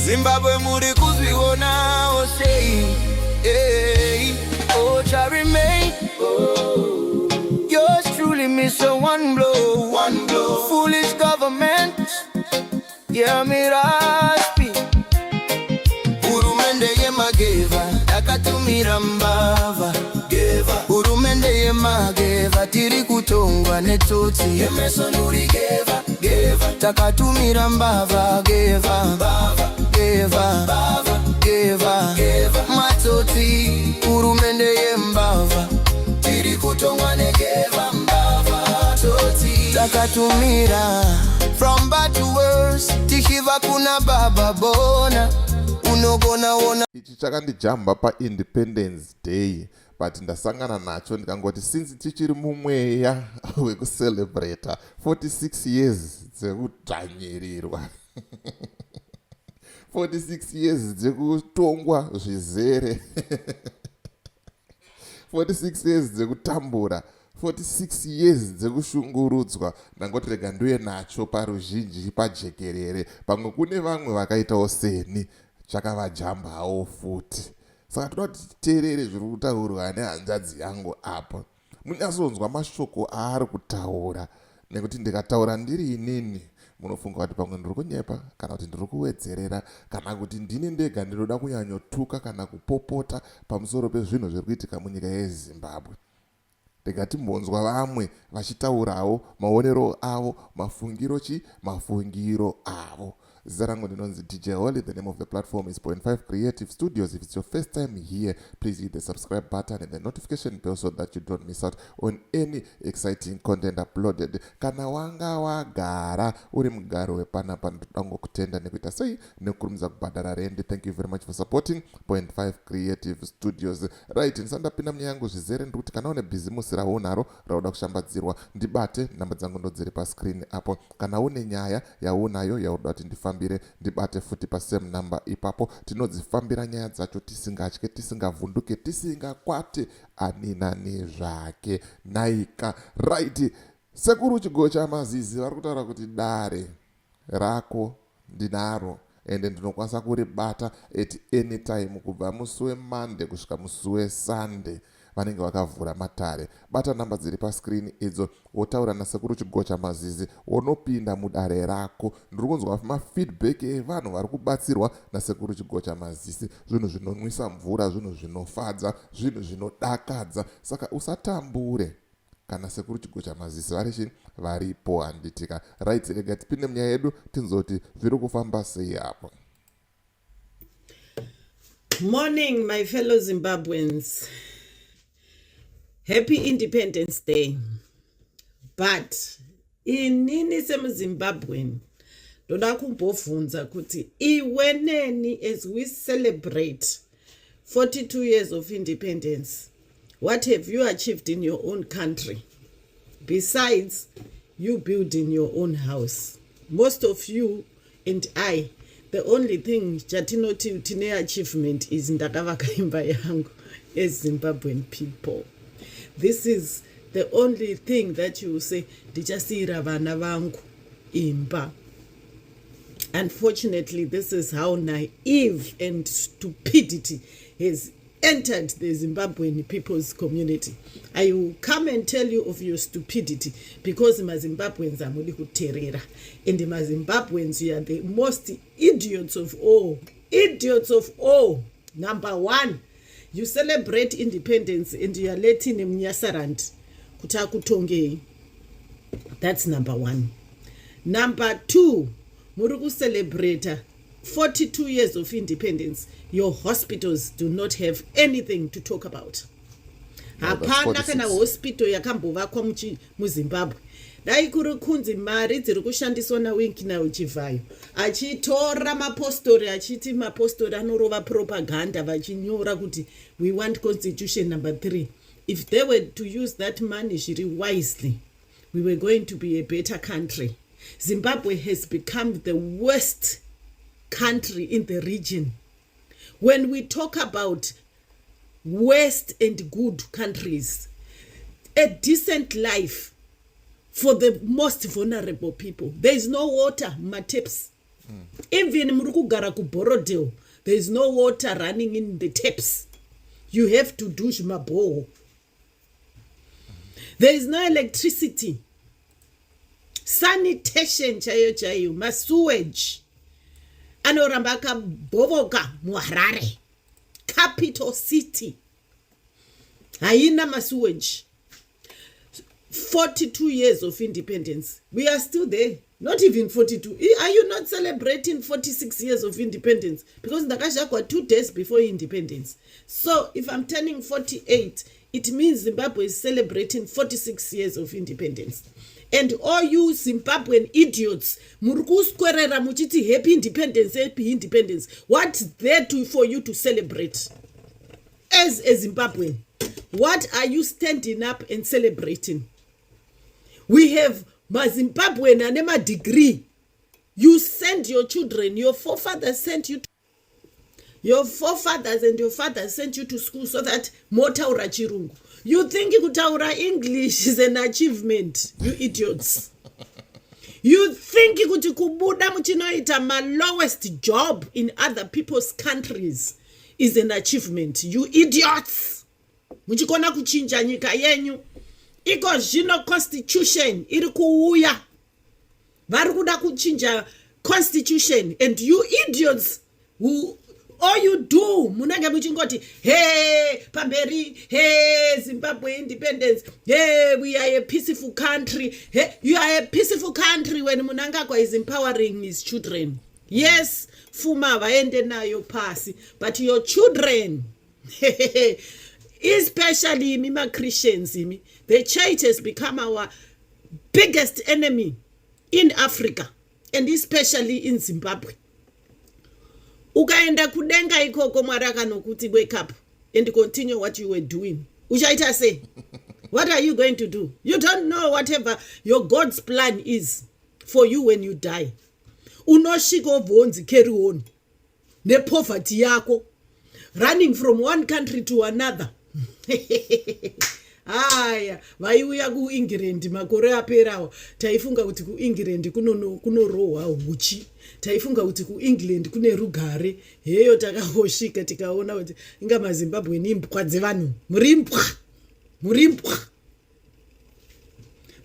Zimbabwe muri kuzviona sei, hey, oh, shall remain. Oh, yours truly miss a one blow. Foolish government, yeah, me raspi. Urumende yemageva, akatumira mbava. Urumende yemageva, tiri kutongwa netoti. Yemesonuri geva, takatumira mbava, geva. Matoti, urumende yembava, tiri kutongwa negeva mbava. Toti, takatumira. From bad to worse, tishiva kuna baba bona. Unogona wona. Ichi chakandijamba pa Independence Day, but ndasangana nacho ndikangoti since tichiri mumweya wekucelebrate 46 years dzekudhanyirirwa 46 years dzekutongwa zvizere 46 years dzekutambura 46 years dzekushungurudzwa. Ndangoti rega nduye nacho paruzhinji pajekerere, pamwe kune vamwe vakaitawo seni chakavajambawo futi. Saka toda kuti titeerere zviri kutaurwa nehanzvadzi yangu apa, munyasonzwa mashoko aari kutaura, nekuti ndikataura ndiri inini munofunga kuti pamwe ndiri kunyepa kana kuti ndiri kuwedzerera kana kuti ndini ndega ndinoda kunyanyotuka kana kupopota pamusoro pezvinhu zviri kuitika munyika yeZimbabwe. Ndikatimbonzwa vamwe vachitaurawo maonero avo, mafungiro avo. Zarango ndinonzi DJ Holly. The name of the platform is Point 5 Creative Studios. If it's your first time here, please hit the subscribe button and the notification bell so that you don't miss out on any exciting content uploaded. Kana wanga wagara uri mugaro wepanapa ndodango kutenda nekuita sei nekurumidza kubhadhara rende. Thank you very much for supporting Point 5 Creative Studios. Right, ndisandapinda munyaya yangu zvizere ndikuti kana une bhizimusi raunaro rauda kushambadzirwa, ndibate, namba dzangu ndodziri pascreen apo. Kana une nyaya yaunayo yauda kuti ndifambire, ndibate futi pasame number ipapo. Tinodzifambira nyaya dzacho tisingatye, tisingavhunduke, tisingakwate ani nani zvake. Naika right, sekuru chigo chamazizi vari kutaura kuti dare rako ndinaro ende ndinokwanisa kuribata at any time kubva musi weMonday kusvika musi weSunday vanenge vakavhura matare. Bata namba dziri pascreen idzo, wotaura nasekuru chigo chamazizi, wonopinda mudare rako. Ndiri kunzwa mafeedback evanhu vari kubatsirwa nasekuru chigo chamazizi, zvinhu zvinonwisa mvura, zvinhu zvinofadza, zvinhu zvinodakadza. Saka usatambure kana sekuru chigo chamazizi varipo handitika. Right, rega tipinde munyaya yedu tinzoti zviri kufamba sei apo. Morning, my fellow Zimbabweans. Happy Independence Day. But inini semuZimbabwean ndoda kumbovunza kuti iweneni, as we celebrate 42 years of independence, what have you achieved in your own country besides you building your own house? Most of you and I, the only thing chatinoti tine achievement is ndakavaka imba yangu as Zimbabwean people. This is the only thing that you say, ndichasira vana vangu imba. Unfortunately, this is how naive and stupidity has entered the Zimbabwean people's community. I will come and tell you of your stupidity because MaZimbabweans are mudi kuterera. And the MaZimbabweans, you are the most idiots of all. Idiots of all. Number one, you celebrate independence and you are letting them Nyasarand kutakutongei. That's number one. Number two, Murugu celebrate 42 years of independence. Your hospitals do not have anything to talk about. Hapana kana hospital yakambovakwa muZimbabwe. Dai kuri kunzi mari dziri kushandiswa naWinky naUchivhayo achitora mapostori achiti mapostori anorova propaganda vachinyora kuti we want constitution number 3. If they were to use that money very wisely, we were going to be a better country. Zimbabwe has become the worst country in the region. When we talk about worst and good countries, a decent life for the most vulnerable people. There is no water, taps. Even muri kugara kuBorodale, there is no water running in the taps. You have to do zvimaboho. There is no electricity. Sanitation chayo, masewage. Anoramba akabhovoka muHarare, capital city. Haina masewage. 42 years of independence. We are still there. Not even 42. Are you not celebrating 46 years of independence? Because Ndakashakwa 2 days before independence. So if I'm turning 48, it means Zimbabwe is celebrating 46 years of independence. And all you Zimbabwean idiots, murukusquerera muchiti happy independence. What's there for you to celebrate? As a Zimbabwean, what are you standing up and celebrating? We have MaZimbabwean and a degree. You send your children, your forefathers sent you to, your forefathers and your fathers sent you to school so that motaura chirungu. You think kutaura English is an achievement, you idiots. You think kuti kubuda muchinoita ma lowest job in other people's countries is an achievement, you idiots. Muchikona kuchinja nyika yenyu. Iko zvino constitution iri kuuya. Vari kuda kuchinja constitution, and you idiots who all you do munenge muchingoti hey pamberi, hey Zimbabwe independence, hey we are a peaceful country. Hey, you are a peaceful country when Mnangagwa is empowering his children. Yes, Fuma vaende nayo pasi, but your children especially Mima Christians, the church has become our biggest enemy in Africa, and especially in Zimbabwe. Ukaenda kudenga ikoko mwaraka nokuti wake up and continue what you were doing. Uchaita say, what are you going to do? You don't know whatever your God's plan is for you when you die. Unoshiko vonzi carry on. Ne poverty yako. Running from one country to another. Aya, vaiuya kuEngland makore aperawo taifunga kuti kuEngland kunorohwa huchi, taifunga kuti kuEngland kune rugare. Heyo takangosvika tikaona kuti inga maZimbabwe ni imbwa dzevanhu. Murimbwa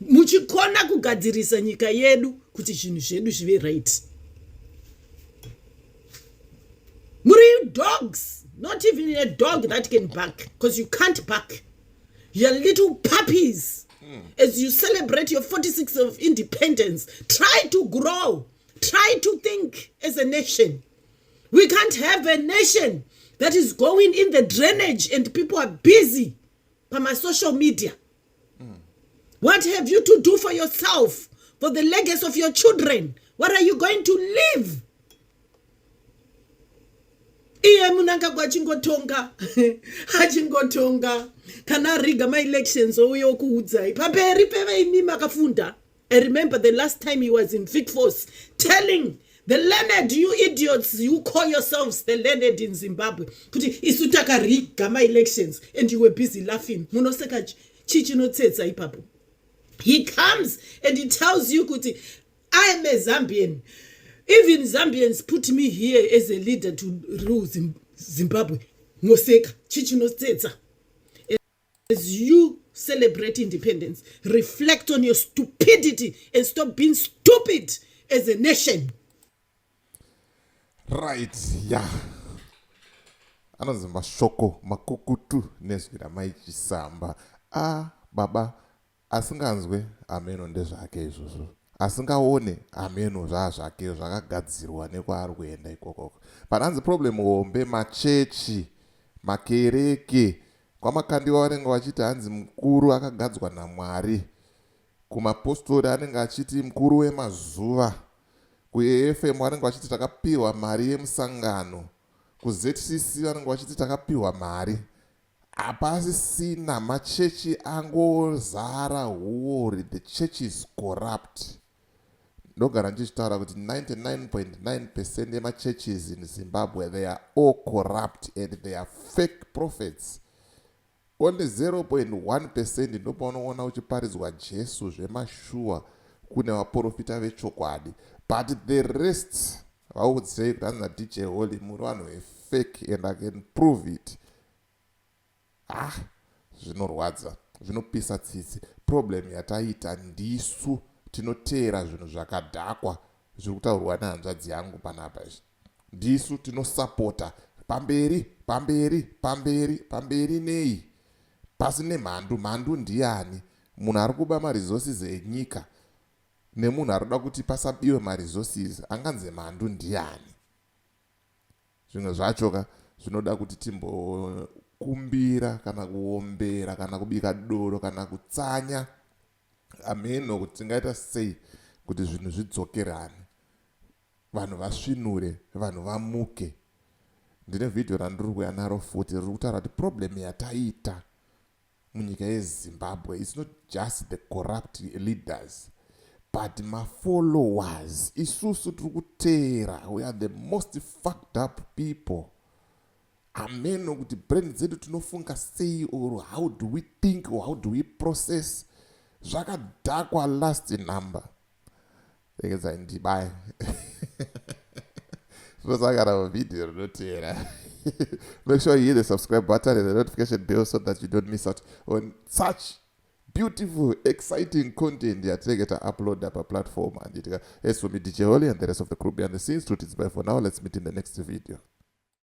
muchikona kugadzirisa nyika yedu kuti zvinhu zvedu zvive right. Muri dogs. Not even a dog that can bark, because you can't bark. You're little puppies. As you celebrate your 46th of independence, try to grow. Try to think as a nation. We can't have a nation that is going in the drainage and people are busy on my social media. What have you to do for yourself, for the legacy of your children? What are you going to live? Iye Mnangagwa achingotonga kana riga my elections ouyo kuudzai pamberi pevaimi makafunda. I remember the last time he was in Vic Force telling the learned, you idiots, you call yourselves the learned in Zimbabwe, kuti isu takariga my elections, and you were busy laughing. Munoseka chichinotsetsa ipapo. He comes and he tells you kuti I am a Zambian. Even Zambians put me here as a leader to rule Zimbabwe. Ngoseka, chichinotsetsa. As you celebrate independence, reflect on your stupidity and stop being stupid as a nation. Right, yeah. Anonzi mashoko makukutu nezvira maichisamba. Baba asinganzwe ameno ndezvake izvozvo. Asingaone ameno zvazvake zvakagadzirwa nekwaari kuenda ikokoko. Pananzi problem hombe machechi, makereke, kwamakandiwa vanenge vachiti hanzi mukuru akagadzwa naMwari. Kumapostori anenge achiti mukuru wemazuva. KuFM vanenge vachiti takapiwa mari yemusangano. KuZCC vanenge vachiti takapiwa mari. Hapasisina, machechi angozara huori. The church is corrupt. Ndogara ndichitaura kuti 99.9% yemachurches in Zimbabwe, they are all corrupt and they are fake prophets. Only 0.1% ndopanoona uchiparidzwa Jesu zvemashua kune vaprofita vechokwadi. But the rest I would say that DJ Holy Murano is fake and I can prove it. Chinorwadza, zvinopisa tsitsi. Problem yataita ndisu tinotera zvinhu zvakadhakwa zviri kutaurwa nehanzvadzi yangu panapa izvi. Ndisu tinosapota pamberi nei. Pasine mhandu ndiani. Munhu ari kuba maresources enyika nemunhu ari kuda kuti pasabiwe maresources anganzi mhandu ndiani. Zvimwe zvacho zvinoda kuti timbokumbira kana kuombera kana kubika doro kana kutsanya ameno kuti tingaita sei kuti zvinhu zvidzokerane, vanhu vasvinure, vanhu vamuke. Ndine vhidhiyo randiri kuuya naro futi riri kutaura kuti problem yataita munyika yeZimbabwe is not just the corrupt leaders but followers. Isusu tiri kutera, we are the most fucked up people. Ameno kuti brain dzedu tinofunga sei, or how do we think, or how do we process, zvakadhakwa last number. Ekeza ndibai. Zvosakara video rinotera. Make sure you hit the subscribe button and the notification bell so that you don't miss out on such beautiful, exciting content that I get to upload up a platform. And as for me, DJ Holly, and the rest of the crew behind the scenes, truth is bye for now. Let's meet in the next video.